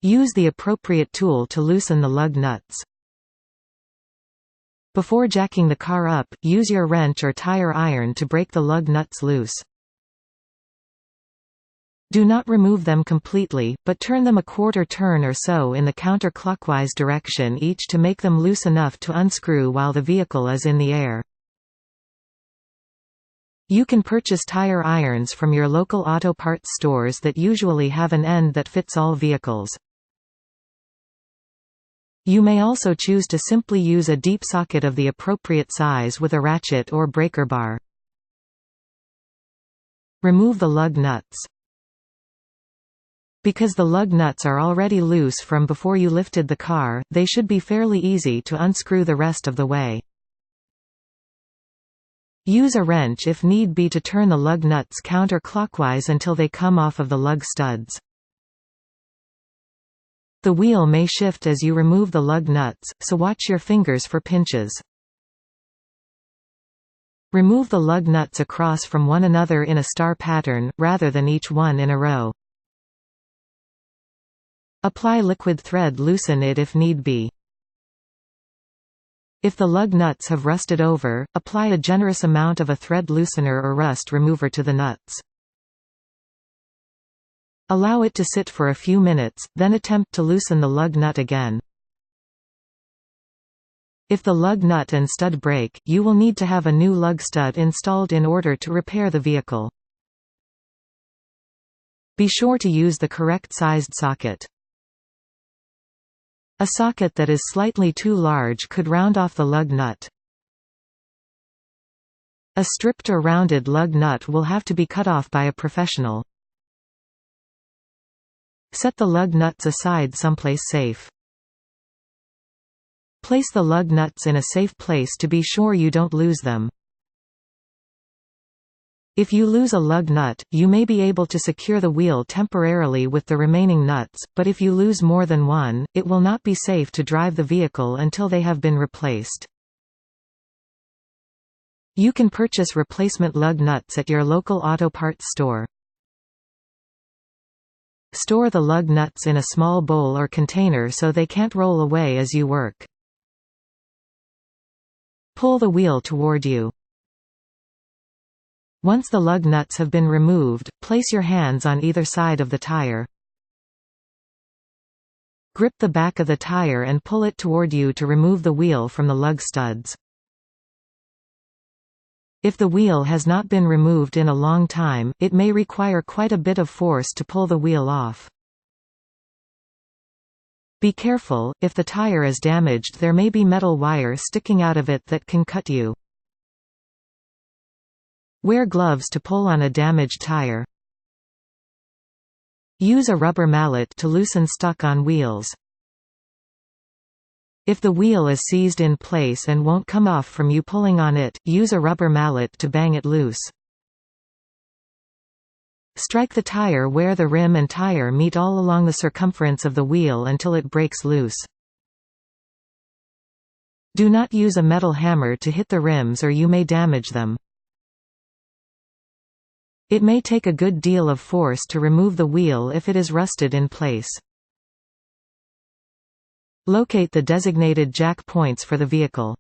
Use the appropriate tool to loosen the lug nuts. Before jacking the car up, use your wrench or tire iron to break the lug nuts loose. Do not remove them completely, but turn them a quarter turn or so in the counterclockwise direction each to make them loose enough to unscrew while the vehicle is in the air. You can purchase tire irons from your local auto parts stores that usually have an end that fits all vehicles. You may also choose to simply use a deep socket of the appropriate size with a ratchet or breaker bar. Remove the lug nuts. Because the lug nuts are already loose from before you lifted the car, they should be fairly easy to unscrew the rest of the way. Use a wrench if need be to turn the lug nuts counterclockwise until they come off of the lug studs. The wheel may shift as you remove the lug nuts, so watch your fingers for pinches. Remove the lug nuts across from one another in a star pattern, rather than each one in a row. Apply liquid thread, loosen it if need be. If the lug nuts have rusted over, apply a generous amount of a thread loosener or rust remover to the nuts. Allow it to sit for a few minutes, then attempt to loosen the lug nut again. If the lug nut and stud break, you will need to have a new lug stud installed in order to repair the vehicle. Be sure to use the correct sized socket. A socket that is slightly too large could round off the lug nut. A stripped or rounded lug nut will have to be cut off by a professional. Set the lug nuts aside someplace safe. Place the lug nuts in a safe place to be sure you don't lose them. If you lose a lug nut, you may be able to secure the wheel temporarily with the remaining nuts, but if you lose more than one, it will not be safe to drive the vehicle until they have been replaced. You can purchase replacement lug nuts at your local auto parts store. Store the lug nuts in a small bowl or container so they can't roll away as you work. Pull the wheel toward you. Once the lug nuts have been removed, place your hands on either side of the tire. Grip the back of the tire and pull it toward you to remove the wheel from the lug studs. If the wheel has not been removed in a long time, it may require quite a bit of force to pull the wheel off. Be careful, if the tire is damaged there may be metal wire sticking out of it that can cut you. Wear gloves to pull on a damaged tire. Use a rubber mallet to loosen stuck-on wheels. If the wheel is seized in place and won't come off from you pulling on it, use a rubber mallet to bang it loose. Strike the tire where the rim and tire meet all along the circumference of the wheel until it breaks loose. Do not use a metal hammer to hit the rims or you may damage them. It may take a good deal of force to remove the wheel if it is rusted in place. Locate the designated jack points for the vehicle.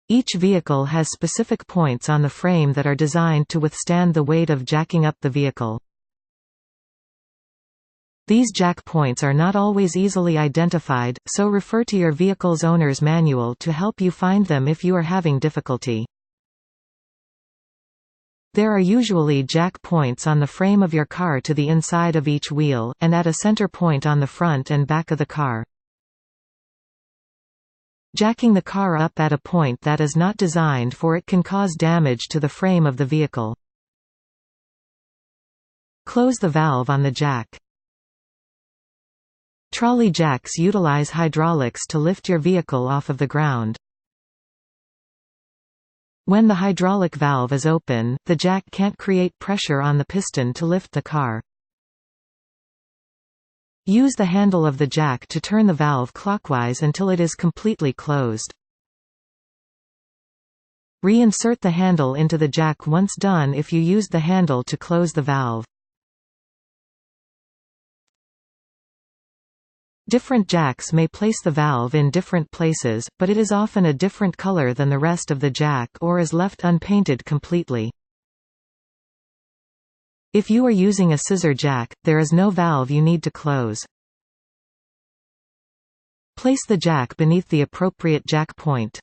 Each vehicle has specific points on the frame that are designed to withstand the weight of jacking up the vehicle. These jack points are not always easily identified, so refer to your vehicle's owner's manual to help you find them if you are having difficulty. There are usually jack points on the frame of your car to the inside of each wheel, and at a center point on the front and back of the car. Jacking the car up at a point that is not designed for it can cause damage to the frame of the vehicle. Close the valve on the jack. Trolley jacks utilize hydraulics to lift your vehicle off of the ground. When the hydraulic valve is open, the jack can't create pressure on the piston to lift the car. Use the handle of the jack to turn the valve clockwise until it is completely closed. Reinsert the handle into the jack once done if you used the handle to close the valve. Different jacks may place the valve in different places, but it is often a different color than the rest of the jack or is left unpainted completely. If you are using a scissor jack, there is no valve you need to close. Place the jack beneath the appropriate jack point.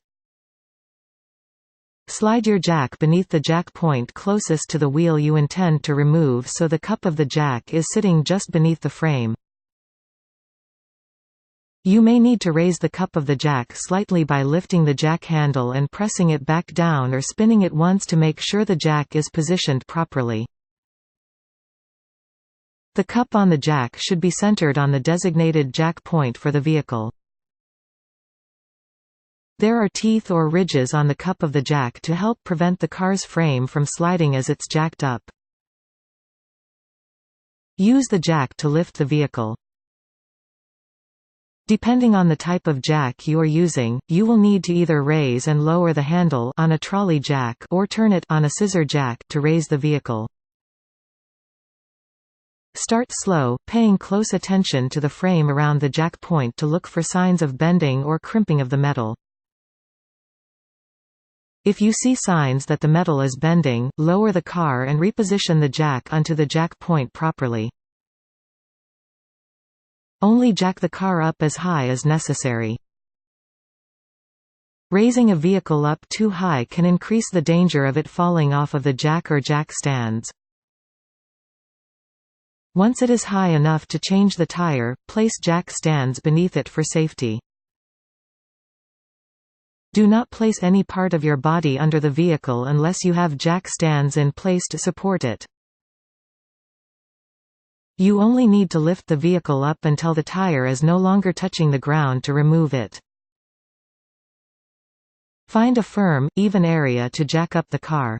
Slide your jack beneath the jack point closest to the wheel you intend to remove so the cup of the jack is sitting just beneath the frame. You may need to raise the cup of the jack slightly by lifting the jack handle and pressing it back down or spinning it once to make sure the jack is positioned properly. The cup on the jack should be centered on the designated jack point for the vehicle. There are teeth or ridges on the cup of the jack to help prevent the car's frame from sliding as it's jacked up. Use the jack to lift the vehicle. Depending on the type of jack you are using, you will need to either raise and lower the handle on a trolley jack or turn it on a scissor jack to raise the vehicle. Start slow, paying close attention to the frame around the jack point to look for signs of bending or crimping of the metal. If you see signs that the metal is bending, lower the car and reposition the jack onto the jack point properly. Only jack the car up as high as necessary. Raising a vehicle up too high can increase the danger of it falling off of the jack or jack stands. Once it is high enough to change the tire, place jack stands beneath it for safety. Do not place any part of your body under the vehicle unless you have jack stands in place to support it. You only need to lift the vehicle up until the tire is no longer touching the ground to remove it. Find a firm, even area to jack up the car.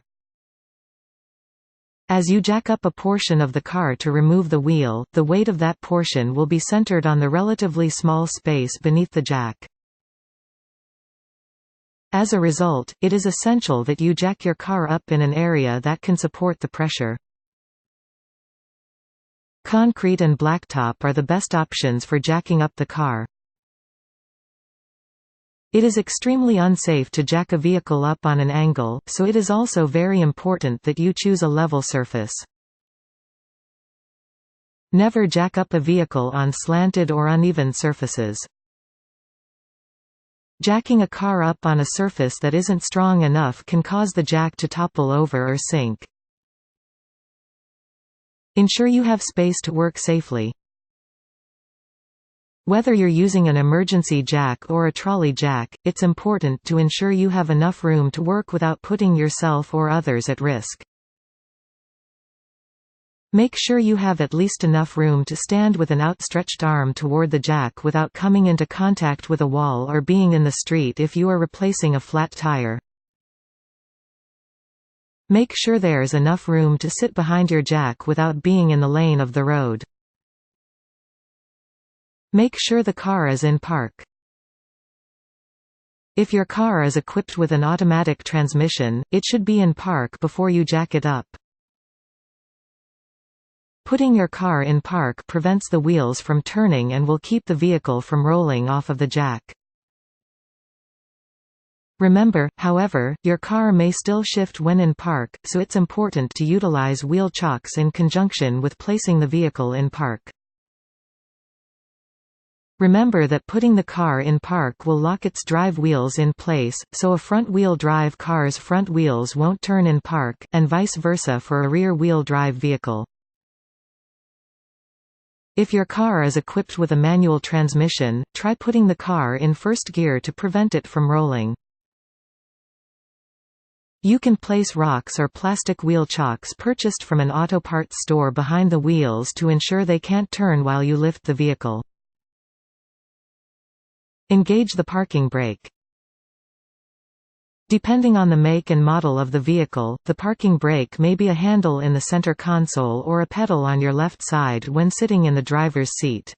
As you jack up a portion of the car to remove the wheel, the weight of that portion will be centered on the relatively small space beneath the jack. As a result, it is essential that you jack your car up in an area that can support the pressure. Concrete and blacktop are the best options for jacking up the car. It is extremely unsafe to jack a vehicle up on an angle, so it is also very important that you choose a level surface. Never jack up a vehicle on slanted or uneven surfaces. Jacking a car up on a surface that isn't strong enough can cause the jack to topple over or sink. Ensure you have space to work safely. Whether you're using an emergency jack or a trolley jack, it's important to ensure you have enough room to work without putting yourself or others at risk. Make sure you have at least enough room to stand with an outstretched arm toward the jack without coming into contact with a wall or being in the street if you are replacing a flat tire. Make sure there's enough room to sit behind your jack without being in the lane of the road. Make sure the car is in park. If your car is equipped with an automatic transmission, it should be in park before you jack it up. Putting your car in park prevents the wheels from turning and will keep the vehicle from rolling off of the jack. Remember, however, your car may still shift when in park, so it's important to utilize wheel chocks in conjunction with placing the vehicle in park. Remember that putting the car in park will lock its drive wheels in place, so a front-wheel drive car's front wheels won't turn in park, and vice versa for a rear-wheel drive vehicle. If your car is equipped with a manual transmission, try putting the car in first gear to prevent it from rolling. You can place rocks or plastic wheel chocks purchased from an auto parts store behind the wheels to ensure they can't turn while you lift the vehicle. Engage the parking brake. Depending on the make and model of the vehicle, the parking brake may be a handle in the center console or a pedal on your left side when sitting in the driver's seat.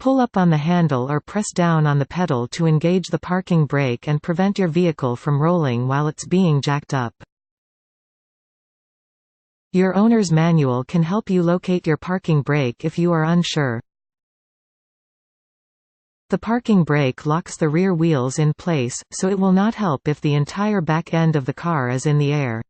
Pull up on the handle or press down on the pedal to engage the parking brake and prevent your vehicle from rolling while it's being jacked up. Your owner's manual can help you locate your parking brake if you are unsure. The parking brake locks the rear wheels in place, so it will not help if the entire back end of the car is in the air.